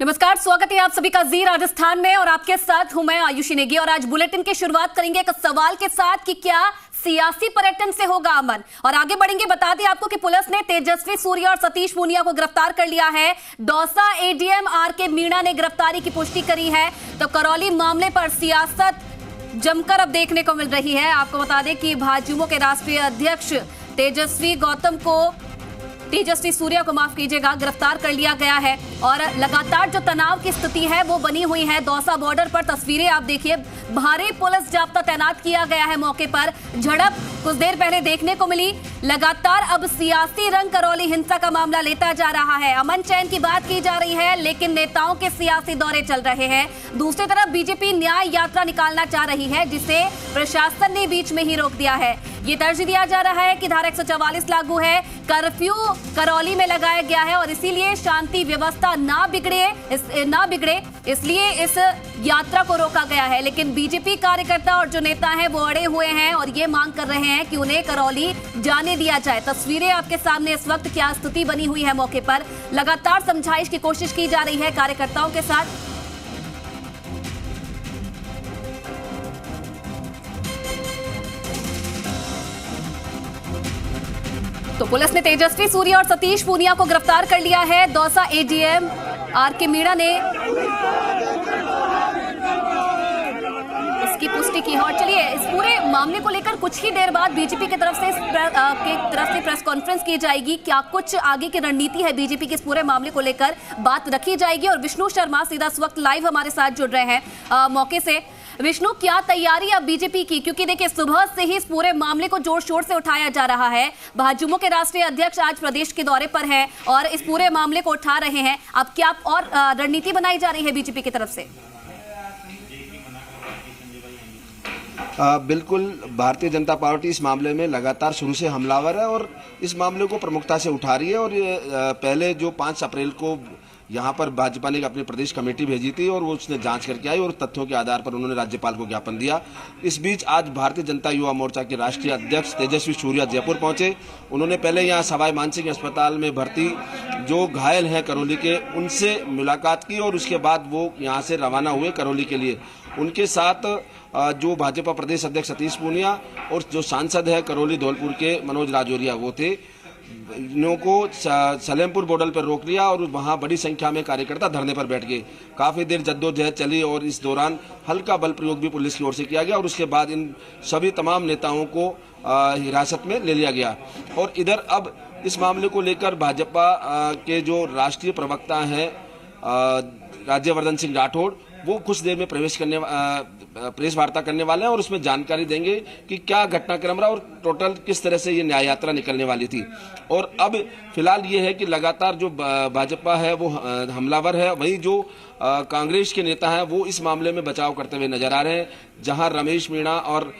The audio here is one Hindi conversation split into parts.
नमस्कार, स्वागत है आप सभी का जी राजस्थान में और आपके साथ हूं मैं आयुषी नेगी। और आज बुलेटिन की शुरुआत करेंगे एक सवाल के साथ कि क्या सियासी पर्यटन से होगा अमन। और आगे बढ़ेंगे, बता दें आपको कि पुलिस ने तेजस्वी सूर्या और सतीश पूनिया को गिरफ्तार कर लिया है। Dausa ADM R K. मीणा ने गिरफ्तारी की पुष्टि करी है। तो करौली मामले पर सियासत जमकर अब देखने को मिल रही है। आपको बता दें कि भाजयुमो के राष्ट्रीय अध्यक्ष तेजस्वी सूर्या को माफ कीजिएगा, गिरफ्तार कर लिया गया है। और लगातार जो तनाव की स्थिति है वो बनी हुई है। दौसा बॉर्डर पर तस्वीरें आप देखिए, भारी पुलिस जाब्ता तैनात किया गया है। मौके पर झड़प कुछ देर पहले देखने को मिली। लगातार अब सियासी रंग करौली हिंसा का मामला लेता जा रहा है। अमन चैन की बात की जा रही है, लेकिन नेताओं के सियासी दौरे चल रहे हैं। दूसरी तरफ बीजेपी न्याय यात्रा निकालना चाह रही है, जिसे प्रशासन ने बीच में ही रोक दिया है। ये तरजीह दिया जा रहा है कि धारा 144 लागू है, कर्फ्यू करौली में लगाया गया है और इसीलिए शांति व्यवस्था ना बिगड़े इसलिए इस यात्रा को रोका गया है। लेकिन बीजेपी कार्यकर्ता और जो नेता हैं वो अड़े हुए हैं और ये मांग कर रहे हैं कि उन्हें करौली जाने दिया जाए। तस्वीरें आपके सामने, इस वक्त क्या स्थिति बनी हुई है मौके पर। लगातार समझाइश की कोशिश की जा रही है कार्यकर्ताओं के साथ। तो पुलिस ने तेजस्वी सूर्या और सतीश पूनिया को गिरफ्तार कर लिया है। Dausa ADM R K. मीणा ने इसकी पुष्टि की है। और चलिए, इस पूरे मामले को लेकर कुछ ही देर बाद बीजेपी की तरफ से प्रेस कॉन्फ्रेंस की जाएगी। क्या कुछ आगे की रणनीति है बीजेपी की इस पूरे मामले को लेकर, बात रखी जाएगी। और विष्णु शर्मा सीधा इस वक्त लाइव हमारे साथ जुड़ रहे हैं मौके से। विष्णु, क्या तैयारी अब बीजेपी की, क्योंकि देखिए सुबह से ही इस पूरे मामले को जोर शोर से उठाया जा रहा है। भाजयुमो के राष्ट्रीय अध्यक्ष आज प्रदेश के दौरे पर हैं और इस पूरे मामले को उठा रहे हैं। अब क्या और रणनीति बनाई जा रही है बीजेपी की तरफ से? बिल्कुल, भारतीय जनता पार्टी इस मामले में लगातार शुरू से हमलावर है और इस मामले को प्रमुखता से उठा रही है। और पहले जो 5 अप्रैल को यहाँ पर भाजपा ने अपनी प्रदेश कमेटी भेजी थी और वो उसने जांच करके आई और तथ्यों के आधार पर उन्होंने राज्यपाल को ज्ञापन दिया। इस बीच आज भारतीय जनता युवा मोर्चा के राष्ट्रीय अध्यक्ष तेजस्वी सूर्या जयपुर पहुंचे। उन्होंने पहले यहाँ सवाई मानसिंह अस्पताल में भर्ती जो घायल हैं करौली के, उनसे मुलाकात की और उसके बाद वो यहाँ से रवाना हुए करौली के लिए। उनके साथ जो भाजपा प्रदेश अध्यक्ष सतीश पूनिया और जो सांसद है करौली धौलपुर के मनोज राजौरिया, वो थे। इन्हों को सलेमपुर बॉर्डर पर रोक लिया और वहां बड़ी संख्या में कार्यकर्ता धरने पर बैठ गए। काफी देर जद्दोजहद चली और इस दौरान हल्का बल प्रयोग भी पुलिस की ओर से किया गया और उसके बाद इन सभी तमाम नेताओं को हिरासत में ले लिया गया। और इधर अब इस मामले को लेकर भाजपा के जो राष्ट्रीय प्रवक्ता हैं राज्यवर्धन सिंह राठौड़, वो कुछ देर में प्रेस वार्ता करने वाले हैं और उसमें जानकारी देंगे कि क्या घटनाक्रम रहा और टोटल किस तरह से ये न्याय यात्रा निकलने वाली थी। और अब फिलहाल ये है कि लगातार जो भाजपा है वो हमलावर है, वहीं जो कांग्रेस के नेता हैं वो इस मामले में बचाव करते हुए नजर आ रहे हैं। जहां रमेश मीणा और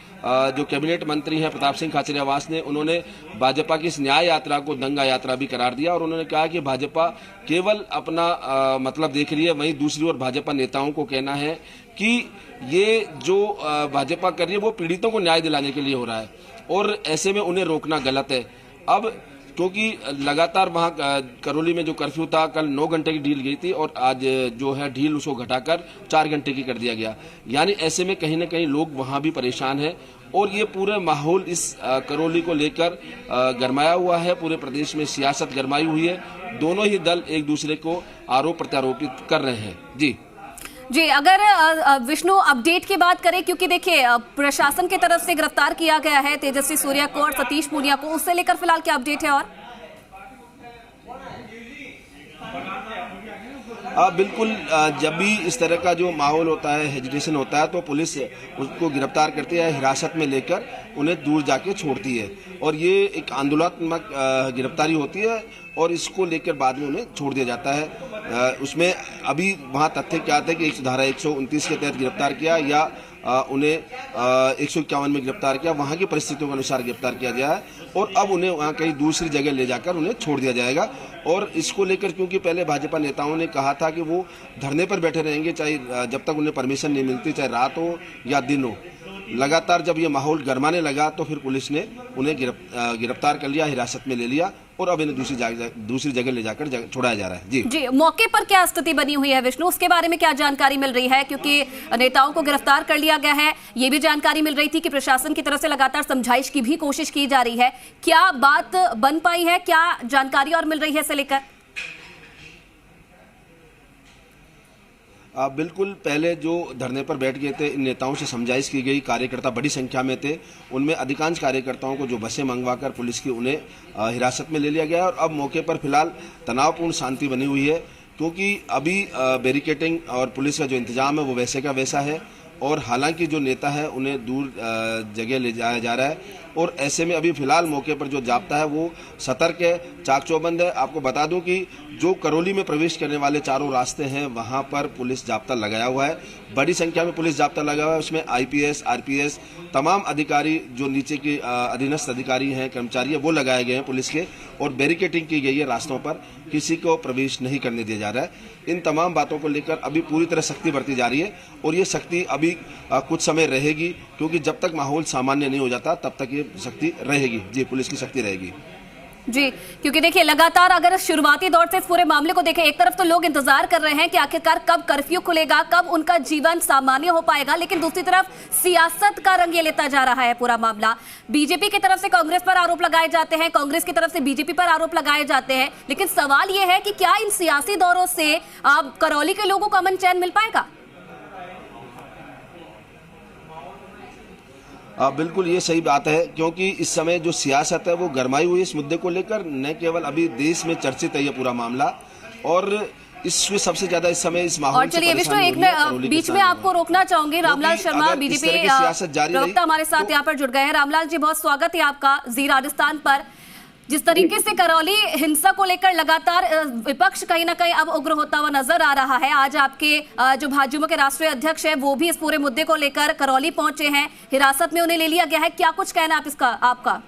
जो कैबिनेट मंत्री हैं प्रताप सिंह खाचरियावास ने, उन्होंने भाजपा की इस न्याय यात्रा को दंगा यात्रा भी करार दिया और उन्होंने कहा कि भाजपा केवल अपना मतलब देख रही है। वहीं दूसरी ओर भाजपा नेताओं को कहना है कि ये जो भाजपा कर रही है वो पीड़ितों को न्याय दिलाने के लिए हो रहा है और ऐसे में उन्हें रोकना गलत है। अब क्योंकि लगातार वहाँ करौली में जो कर्फ्यू था कल 9 घंटे की ढील गई थी और आज जो है ढील उसको घटाकर 4 घंटे की कर दिया गया। यानी ऐसे में कहीं ना कहीं लोग वहाँ भी परेशान हैं और ये पूरे माहौल इस करौली को लेकर गरमाया हुआ है। पूरे प्रदेश में सियासत गरमाई हुई है। दोनों ही दल एक दूसरे को आरोप प्रत्यारोपित कर रहे हैं। जी, अगर विष्णु अपडेट की बात करें, क्योंकि देखिए प्रशासन की तरफ से गिरफ्तार किया गया है तेजस्वी सूर्या को और सतीश पूनिया को, उससे लेकर फिलहाल क्या अपडेट है? और बिल्कुल, जब भी इस तरह का जो माहौल होता है, हेजिटेशन होता है, तो पुलिस उसको गिरफ्तार करती है, हिरासत में लेकर उन्हें दूर जाके छोड़ती है और ये एक आंदोलनात्मक गिरफ्तारी होती है और इसको लेकर बाद में उन्हें छोड़ दिया जाता है। उसमें अभी वहाँ तथ्य क्या थे कि धारा 129 के तहत गिरफ्तार किया या उन्हें 151 में गिरफ्तार किया, वहाँ की परिस्थितियों के अनुसार गिरफ्तार किया गया है और अब उन्हें वहाँ कहीं दूसरी जगह ले जाकर उन्हें छोड़ दिया जाएगा। और इसको लेकर क्योंकि पहले भाजपा नेताओं ने कहा था कि वो धरने पर बैठे रहेंगे चाहे जब तक उन्हें परमिशन नहीं मिलती, चाहे रात हो या दिन हो। लगातार जब ये माहौल गरमाने लगा तो फिर पुलिस ने उन्हें गिरफ्तार कर लिया, हिरासत में ले लिया और अब इन्हें दूसरी जगह ले जाकर छुड़ाया जा रहा है। जी मौके पर क्या स्थिति बनी हुई है विष्णु, उसके बारे में क्या जानकारी मिल रही है? क्योंकि नेताओं को गिरफ्तार कर लिया गया है, ये भी जानकारी मिल रही थी कि प्रशासन की तरफ से लगातार समझाइश की भी कोशिश की जा रही है। क्या बात बन पाई है, क्या जानकारी और मिल रही है इसे लेकर? बिल्कुल, पहले जो धरने पर बैठ गए थे इन नेताओं से समझाइश की गई, कार्यकर्ता बड़ी संख्या में थे, उनमें अधिकांश कार्यकर्ताओं को जो बसें मंगवाकर पुलिस की उन्हें हिरासत में ले लिया गया और अब मौके पर फिलहाल तनावपूर्ण शांति बनी हुई है, क्योंकि अभी बैरिकेडिंग और पुलिस का जो इंतजाम है वो वैसे का वैसा है और हालांकि जो नेता है उन्हें दूर जगह ले जाया जा रहा है और ऐसे में अभी फिलहाल मौके पर जो जाब्ता है वो सतर्क है, चाक चौबंद है। आपको बता दूं कि जो करौली में प्रवेश करने वाले चारों रास्ते हैं वहां पर पुलिस जाब्ता लगाया हुआ है, बड़ी संख्या में पुलिस जाब्ता लगा हुआ है। उसमें आईपीएस, आरपीएस, तमाम अधिकारी जो नीचे के अधीनस्थ अधिकारी हैं, कर्मचारी हैं, वो लगाए गए हैं पुलिस के और बैरिकेडिंग की गई है रास्तों पर, किसी को प्रवेश नहीं करने दिया जा रहा है। इन तमाम बातों को लेकर अभी पूरी तरह सख्ती बरती जा रही है और ये सख्ती अभी कुछ समय रहेगी, क्योंकि जब तक माहौल सामान्य नहीं हो जाता तब तक ये सख्ती रहेगी। जी, पुलिस की सख्ती रहेगी। जी, क्योंकि देखिए लगातार अगर शुरुआती दौर से इस पूरे मामले को देखें, एक तरफ तो लोग इंतजार कर रहे हैं कि आखिरकार कब कर्फ्यू खुलेगा, कब उनका जीवन सामान्य हो पाएगा, लेकिन दूसरी तरफ सियासत का रंग ये लेता जा रहा है पूरा मामला। बीजेपी की तरफ से कांग्रेस पर आरोप लगाए जाते हैं, कांग्रेस की तरफ से बीजेपी पर आरोप लगाए जाते हैं, लेकिन सवाल ये है कि क्या इन सियासी दौरों से करौली के लोगों को अमन चैन मिल पाएगा? बिल्कुल ये सही बात है, क्योंकि इस समय जो सियासत है वो गरमाई हुई इस मुद्दे को लेकर, न केवल अभी देश में चर्चित है ये पूरा मामला और इसमें सबसे ज्यादा इस समय इस माहौल और चलिए विष्णु, एक बीच में आपको रोकना चाहूंगी। रामलाल शर्मा बीजेपी प्रवक्ता हमारे साथ यहाँ पर जुड़ गए हैं। रामलाल जी, बहुत स्वागत है आपका जी राजस्थान पर। जिस तरीके से करौली हिंसा को लेकर लगातार विपक्ष कहीं ना कहीं अब उग्र होता हुआ नजर आ रहा है, आज आपके जो भाजपा के राष्ट्रीय अध्यक्ष हैं वो भी इस पूरे मुद्दे को लेकर करौली पहुंचे हैं, हिरासत में उन्हें ले लिया गया है, क्या कुछ कहना आप इसका आपका?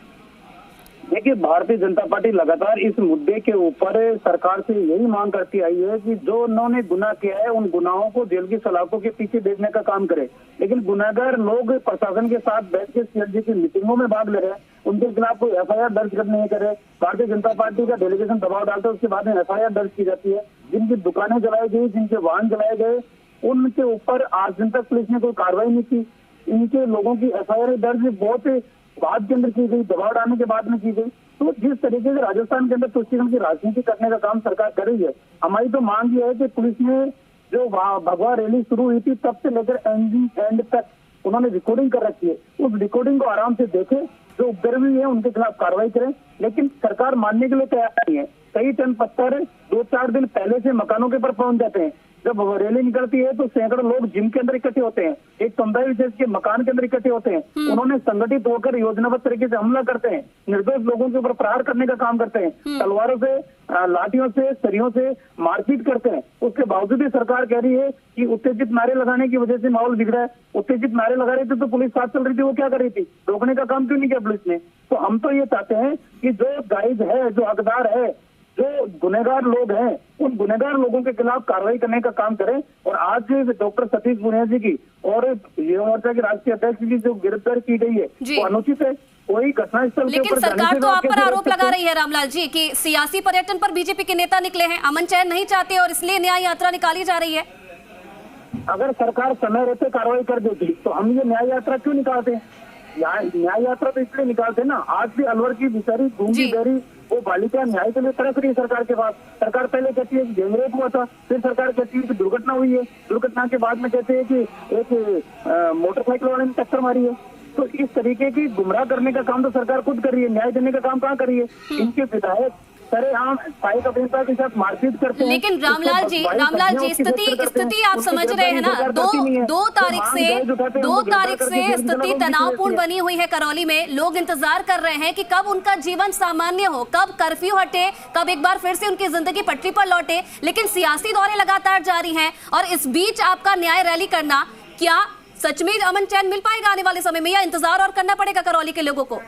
देखिए, भारतीय जनता पार्टी लगातार इस मुद्दे के ऊपर सरकार से यही मांग करती आई है कि जो उन्होंने गुनाह किया है उन गुनाहों को जेल की सलाखों के पीछे भेजने का काम करे, लेकिन गुनाहगार लोग प्रशासन के साथ बैठ के सीएम की मीटिंगों में भाग ले रहे हैं, उनके खिलाफ कोई एफआईआर दर्ज नहीं करे। भारतीय जनता पार्टी का डेलीगेशन दबाव डालता है, उसके बाद में एफआईआर दर्ज की जाती है। जिनकी दुकानें जलाई गई, जिनके वाहन जलाए गए, उनके ऊपर आज दिन तक पुलिस ने कोई कार्रवाई नहीं की। इनके लोगों की एफआईआर दर्ज बहुत बाद के अंदर की गई, दबाव डालने के बाद में की गई। तो जिस तरीके से राजस्थान के अंदर तुष्टिकरण की राजनीति करने का काम सरकार कर रही है, हमारी तो मांग ये है कि पुलिस ने जो भगवा रैली शुरू हुई थी तब से लेकर एंड तक उन्होंने रिकॉर्डिंग कर रखी है, उस रिकॉर्डिंग को आराम से देखे, जो उपद्रवी है उनके खिलाफ कार्रवाई करें, लेकिन सरकार मानने के लिए तैयार नहीं है। कई टन पत्थर 2-4 दिन पहले से मकानों के ऊपर पहुंच जाते हैं। जब रैली निकलती है तो सैकड़ों लोग जिम के अंदर इकट्ठे होते हैं, एक समुदाय विशेष के मकान के अंदर इकट्ठे होते हैं। उन्होंने संगठित होकर योजनाबद्ध तरीके से हमला करते हैं, निर्दोष लोगों के ऊपर प्रहार करने का काम करते हैं, तलवारों से, लाठियों से, सरियों से मारपीट करते हैं। उसके बावजूद भी सरकार कह रही है कि उत्तेजित नारे लगाने की वजह से माहौल बिगड़ा है। उत्तेजित नारे लगा रहे थे तो पुलिस साथ चल रही थी, वो क्या कर रही थी? रोकने का काम क्यों नहीं किया पुलिस ने? तो हम तो ये चाहते हैं कि जो जायज है, जो हकदार है, जो गुनहगार लोग हैं, उन गुनहगार लोगों के खिलाफ कार्रवाई करने का काम करें। और आज डॉक्टर सतीश पुनिया जी की और युवा मोर्चा के राष्ट्रीय अध्यक्ष की जो गिरफ्तार की गई है वो अनुचित है। कोई घटनास्थल के लेकिन सरकार तो आप पर आरोप लगा रही है रामलाल जी कि सियासी पर्यटन पर बीजेपी के नेता निकले हैं, अमन चैन नहीं चाहते और इसलिए न्याय यात्रा निकाली जा रही है। अगर सरकार समय रहते कार्रवाई कर देती तो हम ये न्याय यात्रा क्यों निकालते? न्याय यात्रा तो इसलिए निकालते ना। आज भी अलवर की बेचारी गूंगी बेरी वो बालिका न्याय के लिए तरस रही है सरकार के पास। सरकार पहले कहती है कि गैंगरेप हुआ था, फिर सरकार कहती है कि दुर्घटना हुई है, दुर्घटना के बाद में कहते हैं कि एक मोटरसाइकिल वाले ने टक्कर मारी है। तो इस तरीके की गुमराह करने का काम तो सरकार खुद कर रही है, न्याय देने का काम कहाँ कर रही है? इनके विधायक सरेआम सहायक अभिनेता के साथ मारपीट करते हैं। लेकिन रामलाल जी स्थिति आप समझ रहे हैं ना, दो तारीख से स्थिति तनावपूर्ण बनी हुई है करौली में। लोग इंतजार कर रहे हैं कि कब उनका जीवन सामान्य हो, कब कर्फ्यू हटे, कब एक बार फिर से उनकी जिंदगी पटरी पर लौटे, लेकिन सियासी दौरे लगातार जारी हैं और इस बीच आपका न्याय रैली करना, क्या सच में अमन चैन मिल पाएगा आने वाले समय में या इंतजार और करना पड़ेगा करौली के लोगों को?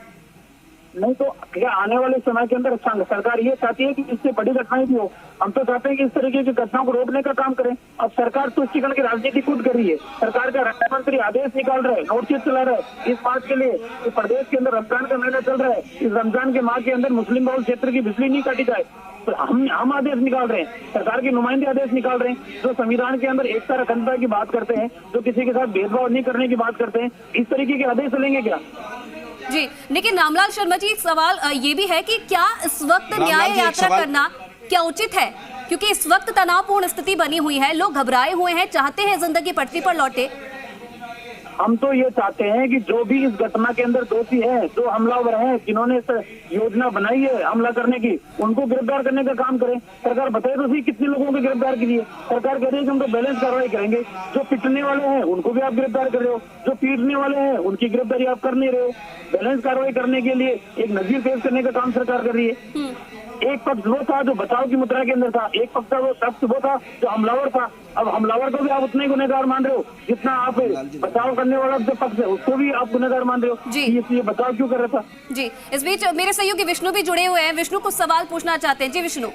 नहीं तो क्या आने वाले समय के अंदर सरकार ये चाहती है कि इससे बड़ी घटनाएं भी हो? हम तो चाहते हैं कि इस तरीके की घटनाओं को रोकने का काम करें। अब सरकार तुष्टिकरण की राजनीति खुद कर रही है। सरकार का रक्षा मंत्री आदेश निकाल रहा है, नोटिस चला रहा है इस बात के लिए कि प्रदेश के अंदर रमजान का महीना चल रहा है, इस रमजान के माह के अंदर मुस्लिम बहुल क्षेत्र की बिजली नहीं काटी जाए। तो हम आदेश निकाल रहे हैं, सरकार के नुमाइंदे आदेश निकाल रहे हैं, जो संविधान के अंदर एकता अखंडता की बात करते हैं, जो किसी के साथ भेदभाव नहीं करने की बात करते हैं, इस तरीके के आदेश लेंगे क्या? जी, लेकिन रामलाल शर्मा जी, सवाल ये भी है कि क्या इस वक्त न्याय यात्रा करना क्या उचित है? क्योंकि इस वक्त तनावपूर्ण स्थिति बनी हुई है, लोग घबराए हुए हैं, चाहते हैं जिंदगी पटरी पर लौटे। हम तो ये चाहते हैं कि जो भी इस घटना के अंदर दोषी है, जो हमलावर हैं, जिन्होंने इस योजना बनाई है हमला करने की, उनको गिरफ्तार करने का काम करें। सरकार बताए तो सही कितने लोगों को गिरफ्तार कीजिए। सरकार कह रही है कि हम तो बैलेंस कार्रवाई करेंगे, जो पिटने वाले हैं उनको भी आप गिरफ्तार कर रहे हो, जो पीटने वाले हैं उनकी गिरफ्तारी आप कर नहीं रहे हो। बैलेंस कार्रवाई करने के लिए एक नजीर पेश करने का काम सरकार कर रही है। एक पक्ष वो था जो बचाव की मुद्रा के अंदर था, एक पक्ष वो था जो हमलावर था। अब हमलावर को भी आप उतना ही गुनहगार मान रहे हो जितना आप बचाव करने वाला जो पक्ष है उसको भी आप गुनहगार मान रहे हो। जी, ये बचाव क्यों कर रहा था? जी, इस बीच मेरे सहयोगी विष्णु भी जुड़े हुए हैं। विष्णु कुछ सवाल पूछना चाहते हैं। जी विष्णु।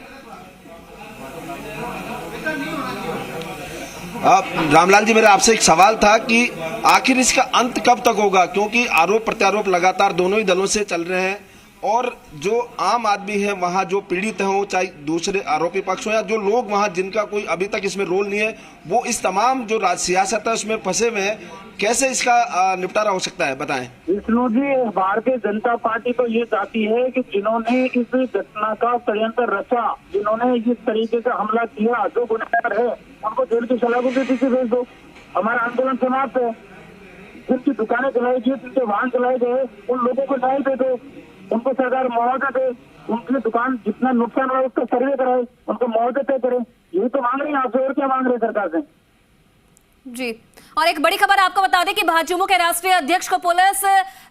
रामलाल जी, मेरा आपसे एक सवाल था कि आखिर इसका अंत कब तक होगा, क्योंकि आरोप प्रत्यारोप लगातार दोनों ही दलों से चल रहे हैं और जो आम आदमी है वहाँ जो पीड़ित हो, चाहे दूसरे आरोपी पक्ष हो या जो लोग वहाँ जिनका कोई अभी तक इसमें रोल नहीं है, वो इस तमाम जो सियासत है उसमें फंसे हुए हैं। कैसे इसका निपटारा हो सकता है, बताएं। विष्णु जी, भारतीय जनता पार्टी तो ये चाहती है कि जिन्होंने इस घटना का षड्यंत्र रचा, जिन्होंने इस तरीके का हमला किया, जो गुनहगार है उनको जेल की सलाखों के पीछे भेज दो। हमारा आंदोलन समाप्त है। जिनकी दुकानें चलाई गई, जिनके वाहन चलाए गए, उन लोगों को न्याय दे दो, उनको सरकार मुआवजा दे, उनकी दुकान जितना नुकसान हुआ उसका सर्वे कराए, उनको मुआवजा तय करे। यही तो मांग रहे हैं आपसे, और क्या मांग रहे हैं सरकार से? जी, और एक बड़ी खबर आपको बता दें कि भाजपा के राष्ट्रीय अध्यक्ष को पुलिस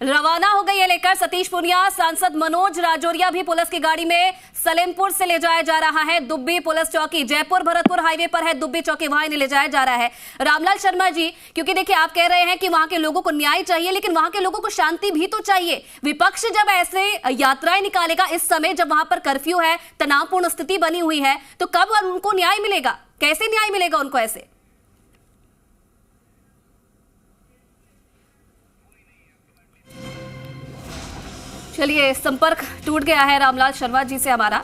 रवाना हो गई है लेकर। सतीश पूनिया, सांसद मनोज राजौरिया भी पुलिस की गाड़ी में सलेमपुर से ले जाया जा रहा है। दुब्बी पुलिस चौकी, जयपुर भरतपुर हाईवे पर है दुब्बी चौकी, वहां इन्हें ले जाया जा रहा है। रामलाल शर्मा जी, क्योंकि देखिए आप कह रहे हैं कि वहां के लोगों को न्याय चाहिए, लेकिन वहां के लोगों को शांति भी तो चाहिए। विपक्ष जब ऐसे यात्राएं निकालेगा इस समय जब वहां पर कर्फ्यू है, तनावपूर्ण स्थिति बनी हुई है, तो कब उनको न्याय मिलेगा? कैसे न्याय मिलेगा उनको ऐसे? चलिए, संपर्क टूट गया है रामलाल शर्मा जी से हमारा।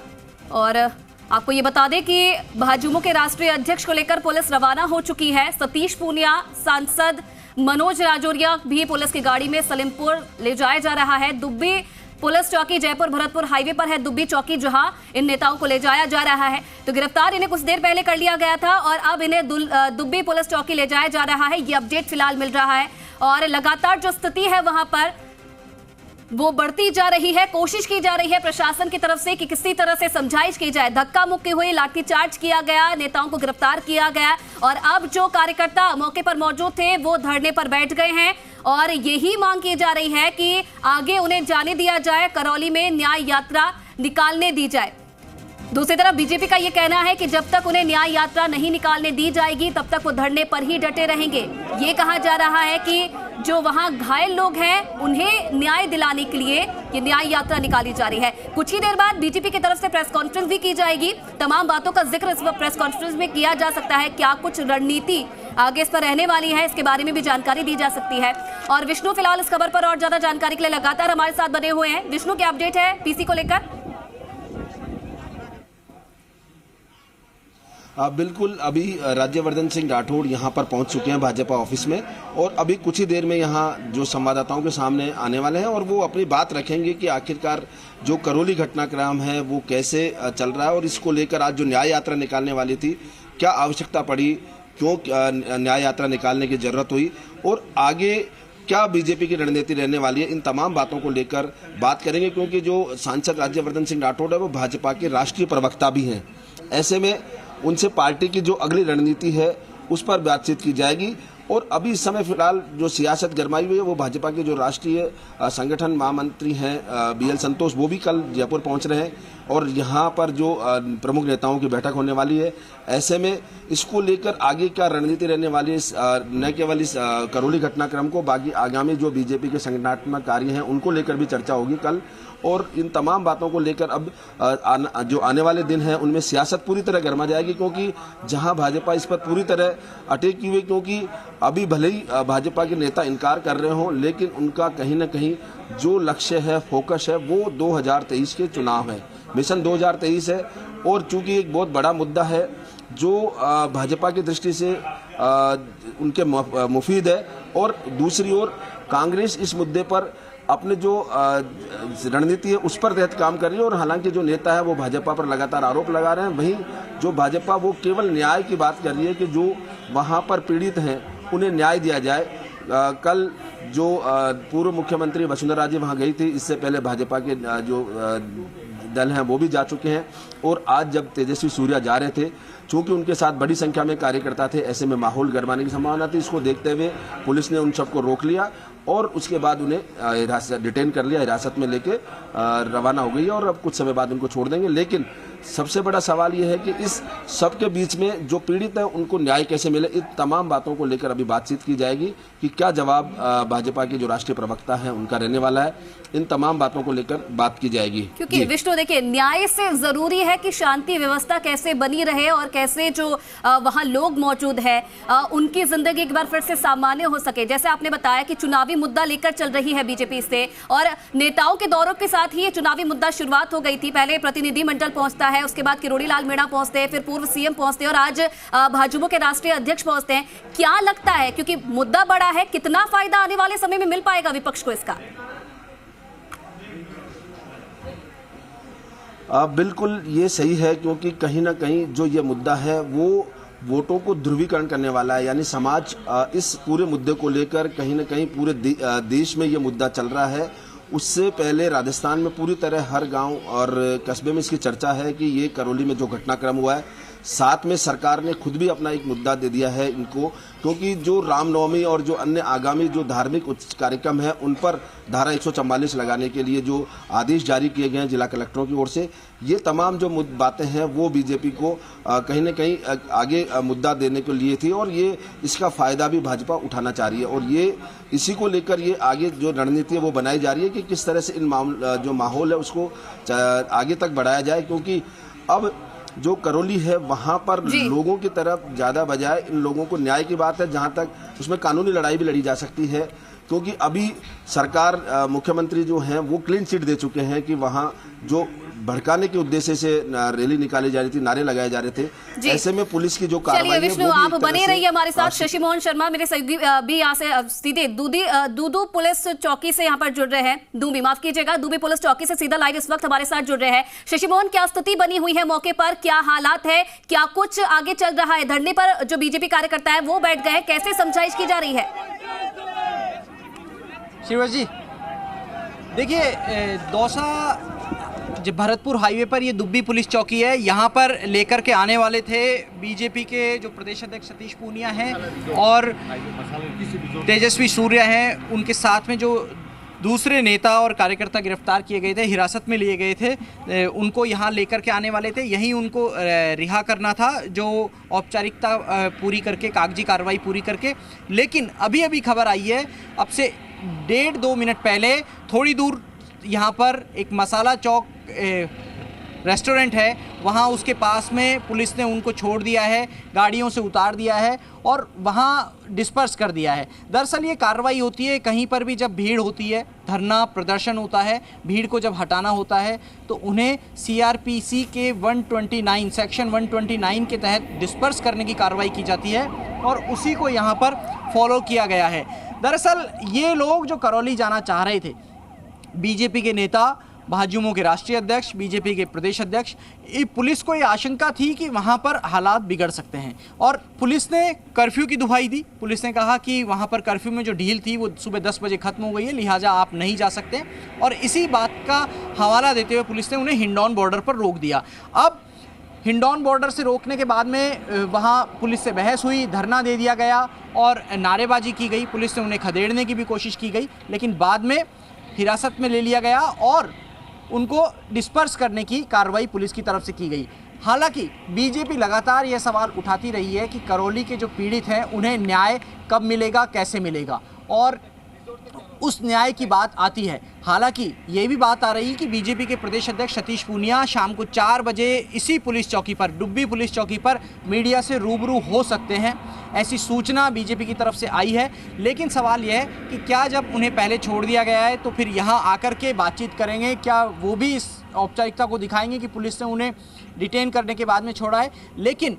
और आपको ये बता दें कि भाजपा के राष्ट्रीय अध्यक्ष को लेकर पुलिस रवाना हो चुकी है। सतीश पूनिया, सांसद मनोज राजौरिया भी पुलिस की गाड़ी में सलेमपुर ले जाया जा रहा है। दुब्बी पुलिस चौकी, जयपुर भरतपुर हाईवे पर है दुब्बी चौकी, जहां इन नेताओं को ले जाया जा रहा है। तो गिरफ्तार इन्हें कुछ देर पहले कर लिया गया था और अब इन्हें दुब्बी पुलिस चौकी ले जाया जा रहा है। ये अपडेट फिलहाल मिल रहा है और लगातार जो स्थिति है वहां पर वो बढ़ती जा रही है। कोशिश की जा रही है प्रशासन की तरफ से कि किसी तरह से समझाइश की जाए। धक्का मुक्की हुई, लाठीचार्ज किया गया, नेताओं को गिरफ्तार किया गया और अब जो कार्यकर्ता मौके पर मौजूद थे वो धरने पर बैठ गए हैं और यही मांग की जा रही है कि आगे उन्हें जाने दिया जाए, करौली में न्याय यात्रा निकालने दी जाए। दूसरी तरफ बीजेपी का यह कहना है कि जब तक उन्हें न्याय यात्रा नहीं निकालने दी जाएगी तब तक वो धरने पर ही डटे रहेंगे। ये कहा जा रहा है कि जो वहां घायल लोग हैं उन्हें न्याय दिलाने के लिए ये न्याय यात्रा निकाली जा रही है। कुछ ही देर बाद बीजेपी की तरफ से प्रेस कॉन्फ्रेंस भी की जाएगी। तमाम बातों का जिक्र इस प्रेस कॉन्फ्रेंस में किया जा सकता है। क्या कुछ रणनीति आगे इस पर रहने वाली है, इसके बारे में भी जानकारी दी जा सकती है। और विष्णु फिलहाल इस खबर पर और ज्यादा जानकारी के लिए लगातार हमारे साथ बने हुए हैं। विष्णु, क्या अपडेट है पीसी को लेकर? बिल्कुल, अभी राज्यवर्धन सिंह राठौड़ यहाँ पर पहुँच चुके हैं भाजपा ऑफिस में और अभी कुछ ही देर में यहाँ जो संवाददाताओं के सामने आने वाले हैं और वो अपनी बात रखेंगे कि आखिरकार जो करौली घटनाक्रम है वो कैसे चल रहा है और इसको लेकर आज जो न्याय यात्रा निकालने वाली थी, क्या आवश्यकता पड़ी, क्यों न्याय यात्रा निकालने की जरूरत हुई और आगे क्या बीजेपी की रणनीति रहने वाली है। इन तमाम बातों को लेकर बात करेंगे क्योंकि जो सांसद राज्यवर्धन सिंह राठौड़ है वो भाजपा के राष्ट्रीय प्रवक्ता भी हैं। ऐसे में उनसे पार्टी की जो अगली रणनीति है उस पर बातचीत की जाएगी और अभी इस समय फिलहाल जो सियासत गरमाई हुई है वो भाजपा के जो राष्ट्रीय संगठन महामंत्री हैं BL संतोष, वो भी कल जयपुर पहुंच रहे हैं और यहाँ पर जो प्रमुख नेताओं की बैठक होने वाली है। ऐसे में इसको लेकर आगे क्या रणनीति रहने वाली है, न केवल इस करौली घटनाक्रम को, बाकी आगामी जो बीजेपी के संगठनात्मक कार्य हैं उनको लेकर भी चर्चा होगी कल। और इन तमाम बातों को लेकर अब जो आने वाले दिन हैं उनमें सियासत पूरी तरह गरमा जाएगी, क्योंकि जहां भाजपा इस पर पूरी तरह अटकी हुई, क्योंकि अभी भले ही भाजपा के नेता इनकार कर रहे हों, लेकिन उनका कहीं ना कहीं जो लक्ष्य है, फोकस है, वो 2023 के चुनाव है, मिशन 2023 है। और चूंकि एक बहुत बड़ा मुद्दा है जो भाजपा की दृष्टि से उनके मुफीद है, और दूसरी ओर कांग्रेस इस मुद्दे पर अपने जो रणनीति है उस पर तहत काम कर रही है। और हालांकि जो नेता है वो भाजपा पर लगातार आरोप लगा रहे हैं, वहीं जो भाजपा वो केवल न्याय की बात कर रही है कि जो वहां पर पीड़ित हैं उन्हें न्याय दिया जाए। कल जो पूर्व मुख्यमंत्री वसुंधरा राजे वहां गई थी, इससे पहले भाजपा के जो दल हैं वो भी जा चुके हैं, और आज जब तेजस्वी सूर्या जा रहे थे, चूंकि उनके साथ बड़ी संख्या में कार्यकर्ता थे, ऐसे में माहौल गरमाने की संभावना थी। इसको देखते हुए पुलिस ने उन सबको रोक लिया और उसके बाद उन्हें डिटेन कर लिया, हिरासत में लेके रवाना हो गई है और अब कुछ समय बाद उनको छोड़ देंगे। लेकिन सबसे बड़ा सवाल यह है कि इस सब के बीच में जो पीड़ित है उनको न्याय कैसे मिले, इन तमाम बातों को लेकर अभी बातचीत की जाएगी कि क्या जवाब भाजपा के जो राष्ट्रीय प्रवक्ता है उनका रहने वाला है। इन तमाम बातों को लेकर बात की जाएगी, क्योंकि विष्णु देखिए, न्याय से जरूरी है कि शांति व्यवस्था कैसे बनी रहे और कैसे जो वहां लोग मौजूद है उनकी जिंदगी एक बार फिर से सामान्य हो सके। जैसे आपने बताया कि चुनावी मुद्दा लेकर चल रही है बीजेपी से, और नेताओं के दौरों के साथ ही ये चुनावी मुद्दा शुरुआत हो गई थी। पहले प्रतिनिधिमंडल पहुंचता है, उसके बाद किरोड़ी लाल मीणा पहुंचते हैं, फिर पूर्व CM पहुंचते हैं और आज भाजपा के राष्ट्रीय अध्यक्ष पहुंचते हैं। क्या लगता है, क्योंकि मुद्दा बड़ा है, कितना फायदा आने वाले समय में मिल पाएगा विपक्ष को इसका? बिल्कुल ये सही है, क्योंकि कहीं ना कहीं जो ये मुद्दा है वो वोटों को ध्रुवीकरण करने वाला है। यानी समाज इस पूरे मुद्दे को लेकर कहीं ना कहीं पूरे देश में ये मुद्दा चल रहा है। उससे पहले राजस्थान में पूरी तरह हर गांव और कस्बे में इसकी चर्चा है कि ये करौली में जो घटनाक्रम हुआ है, साथ में सरकार ने खुद भी अपना एक मुद्दा दे दिया है इनको, क्योंकि जो रामनवमी और जो अन्य आगामी जो धार्मिक कार्यक्रम है उन पर धारा 144 लगाने के लिए जो आदेश जारी किए गए हैं जिला कलेक्टरों की ओर से, ये तमाम जो बातें हैं वो बीजेपी को कहीं ना कहीं आगे मुद्दा देने के लिए थी, और ये इसका फायदा भी भाजपा उठाना चाह रही है। और ये इसी को लेकर ये आगे जो रणनीति है वो बनाई जा रही है कि किस तरह से इन जो माहौल है उसको आगे तक बढ़ाया जाए, क्योंकि अब जो करौली है वहां पर लोगों की तरफ ज्यादा बजाय इन लोगों को न्याय की बात है, जहां तक उसमें कानूनी लड़ाई भी लड़ी जा सकती है, क्योंकि अभी सरकार मुख्यमंत्री जो हैं वो क्लीन चिट दे चुके हैं कि वहां जो भड़काने के उद्देश्य से रैली निकाली जा रही थी, नारे लगाए जा रहे थे, ऐसे में पुलिस की जो कार्रवाई है विष्णु, आप बने रहिए हमारे साथ। शशि मोहन शर्मा मेरे सहयोगी भी यहाँ से सीधे दूदू पुलिस चौकी से यहाँ पर जुड़ रहे हैं, दूबी पुलिस चौकी से सीधा लाइव इस वक्त हमारे साथ जुड़ रहे हैं। शशि मोहन, क्या स्थिति बनी हुई है मौके पर, क्या हालात है, क्या कुछ आगे चल रहा है? धरने पर जो बीजेपी कार्यकर्ता है वो बैठ गए, कैसे समझाइश की जा रही है? शिवराज जी, देखिए, दौसा भरतपुर हाईवे पर ये दुब्बी पुलिस चौकी है। यहाँ पर लेकर के आने वाले थे बीजेपी के जो प्रदेश अध्यक्ष सतीश पूनिया हैं और तेजस्वी सूर्या हैं, उनके साथ में जो दूसरे नेता और कार्यकर्ता गिरफ्तार किए गए थे, हिरासत में लिए गए थे, उनको यहाँ लेकर के आने वाले थे। यहीं उनको रिहा करना था, जो औपचारिकता पूरी करके, कागजी कार्रवाई पूरी करके। लेकिन अभी अभी खबर आई है, अब से 1.5-2 मिनट पहले थोड़ी दूर यहाँ पर एक मसाला चौक रेस्टोरेंट है, वहाँ उसके पास में पुलिस ने उनको छोड़ दिया है, गाड़ियों से उतार दिया है और वहाँ डिस्पर्स कर दिया है। दरअसल ये कार्रवाई होती है कहीं पर भी जब भीड़ होती है, धरना प्रदर्शन होता है, भीड़ को जब हटाना होता है तो उन्हें CRPC के 129 सेक्शन 129 के तहत डिस्पर्स करने की कार्रवाई की जाती है और उसी को यहाँ पर फॉलो किया गया है। दरअसल ये लोग जो करौली जाना चाह रहे थे, बीजेपी के नेता, भाजयुमो के राष्ट्रीय अध्यक्ष, बीजेपी के प्रदेश अध्यक्ष, पुलिस को ये आशंका थी कि वहाँ पर हालात बिगड़ सकते हैं और पुलिस ने कर्फ्यू की दुहाई दी। पुलिस ने कहा कि वहाँ पर कर्फ्यू में जो ढील थी वो सुबह 10 बजे खत्म हो गई है, लिहाजा आप नहीं जा सकते, और इसी बात का हवाला देते हुए पुलिस ने उन्हें हिंडौन बॉर्डर पर रोक दिया। अब हिंडौन बॉर्डर से रोकने के बाद में वहाँ पुलिस से बहस हुई, धरना दे दिया गया और नारेबाजी की गई, पुलिस से उन्हें खदेड़ने की भी कोशिश की गई, लेकिन बाद में हिरासत में ले लिया गया और उनको डिस्पर्स करने की कार्रवाई पुलिस की तरफ से की गई। हालांकि बीजेपी लगातार यह सवाल उठाती रही है कि करौली के जो पीड़ित हैं उन्हें न्याय कब मिलेगा, कैसे मिलेगा, और उस न्याय की बात आती है। हालांकि ये भी बात आ रही है कि बीजेपी के प्रदेश अध्यक्ष सतीश पूनिया शाम को 4 बजे इसी पुलिस चौकी पर, डुब्बी पुलिस चौकी पर मीडिया से रूबरू हो सकते हैं, ऐसी सूचना बीजेपी की तरफ से आई है। लेकिन सवाल यह है कि क्या जब उन्हें पहले छोड़ दिया गया है तो फिर यहाँ आकर के बातचीत करेंगे, क्या वो भी इस औपचारिकता को दिखाएंगे कि पुलिस ने उन्हें डिटेन करने के बाद में छोड़ा है। लेकिन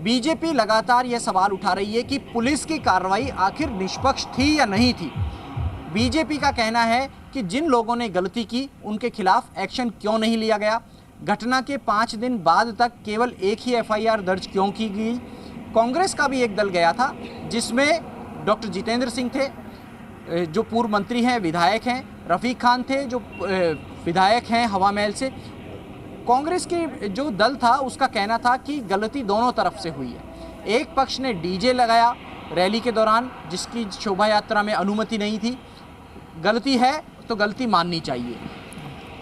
बीजेपी लगातार यह सवाल उठा रही है कि पुलिस की कार्रवाई आखिर निष्पक्ष थी या नहीं थी। बीजेपी का कहना है कि जिन लोगों ने गलती की उनके खिलाफ एक्शन क्यों नहीं लिया गया, घटना के 5 दिन बाद तक केवल एक ही एफआईआर दर्ज क्यों की गई। कांग्रेस का भी एक दल गया था जिसमें डॉक्टर जितेंद्र सिंह थे जो पूर्व मंत्री हैं, विधायक हैं, रफीक खान थे जो विधायक हैं हवा महल से। कांग्रेस के जो दल था उसका कहना था कि गलती दोनों तरफ से हुई है। एक पक्ष ने डीजे लगाया रैली के दौरान जिसकी शोभा यात्रा में अनुमति नहीं थी, गलती है तो गलती माननी चाहिए।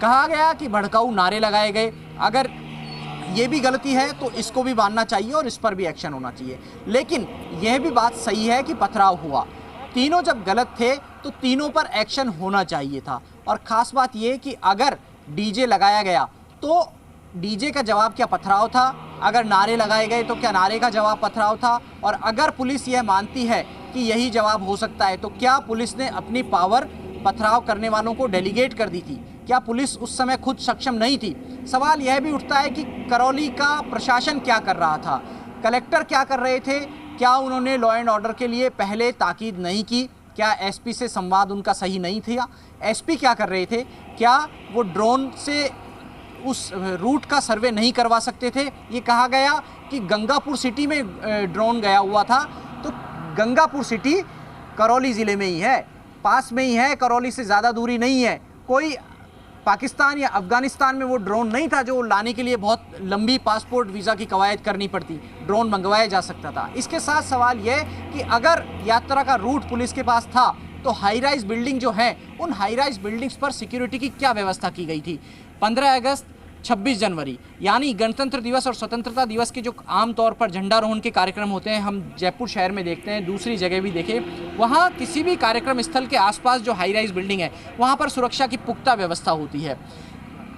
कहा गया कि भड़काऊ नारे लगाए गए, अगर ये भी गलती है तो इसको भी मानना चाहिए और इस पर भी एक्शन होना चाहिए। लेकिन यह भी बात सही है कि पथराव हुआ, तीनों जब गलत थे तो तीनों पर एक्शन होना चाहिए था। और ख़ास बात यह कि अगर डीजे लगाया गया तो डीजे का जवाब क्या पथराव था, अगर नारे लगाए गए तो क्या नारे का जवाब पथराव था, और अगर पुलिस यह मानती है कि यही जवाब हो सकता है तो क्या पुलिस ने अपनी पावर पथराव करने वालों को डेलीगेट कर दी थी, क्या पुलिस उस समय खुद सक्षम नहीं थी। सवाल यह भी उठता है कि करौली का प्रशासन क्या कर रहा था, कलेक्टर क्या कर रहे थे, क्या उन्होंने लॉ एंड ऑर्डर के लिए पहले ताकीद नहीं की, क्या एसपी से संवाद उनका सही नहीं था, एसपी क्या कर रहे थे, क्या वो ड्रोन से उस रूट का सर्वे नहीं करवा सकते थे। ये कहा गया कि गंगापुर सिटी में ड्रोन गया हुआ था, तो गंगापुर सिटी करौली ज़िले में ही है, पास में ही है, करौली से ज़्यादा दूरी नहीं है। कोई पाकिस्तान या अफ़गानिस्तान में वो ड्रोन नहीं था जो लाने के लिए बहुत लंबी पासपोर्ट वीज़ा की कवायद करनी पड़ती, ड्रोन मंगवाया जा सकता था। इसके साथ सवाल यह कि अगर यात्रा का रूट पुलिस के पास था तो हाई राइज बिल्डिंग जो है उन हाई राइज बिल्डिंग्स पर सिक्योरिटी की क्या व्यवस्था की गई थी। 15 अगस्त 26 जनवरी यानी गणतंत्र दिवस और स्वतंत्रता दिवस के जो आमतौर पर झंडारोहण के कार्यक्रम होते हैं, हम जयपुर शहर में देखते हैं, दूसरी जगह भी देखें, वहाँ किसी भी कार्यक्रम स्थल के आसपास जो हाई राइज बिल्डिंग है वहाँ पर सुरक्षा की पुख्ता व्यवस्था होती है।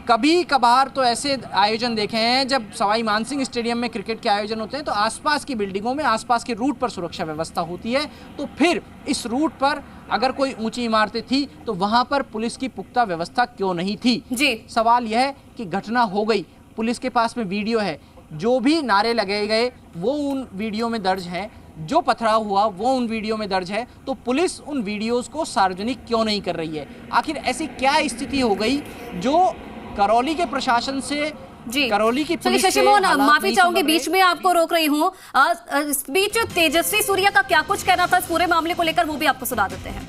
कभी कभार तो ऐसे आयोजन देखे हैं जब सवाई मानसिंह स्टेडियम में क्रिकेट के आयोजन होते हैं तो आसपास की बिल्डिंगों में आसपास के रूट पर सुरक्षा व्यवस्था होती है। तो फिर इस रूट पर अगर कोई ऊंची इमारतें थी तो वहां पर पुलिस की पुख्ता व्यवस्था क्यों नहीं थी जी। सवाल यह है कि घटना हो गई, पुलिस के पास में वीडियो है, जो भी नारे लगाए गए वो उन वीडियो में दर्ज है, जो पथराव हुआ वो उन वीडियो में दर्ज है, तो पुलिस उन वीडियोस को सार्वजनिक क्यों नहीं कर रही है। आखिर ऐसी क्या स्थिति हो गई जो करौली के प्रशासन से जी, करौली की पुलिस शशि मोहन, माफी चाहूंगी बीच में आपको रोक रही हूँ। इस बीच तेजस्वी सूर्या का क्या कुछ कहना था इस पूरे मामले को लेकर वो भी आपको सुना देते हैं।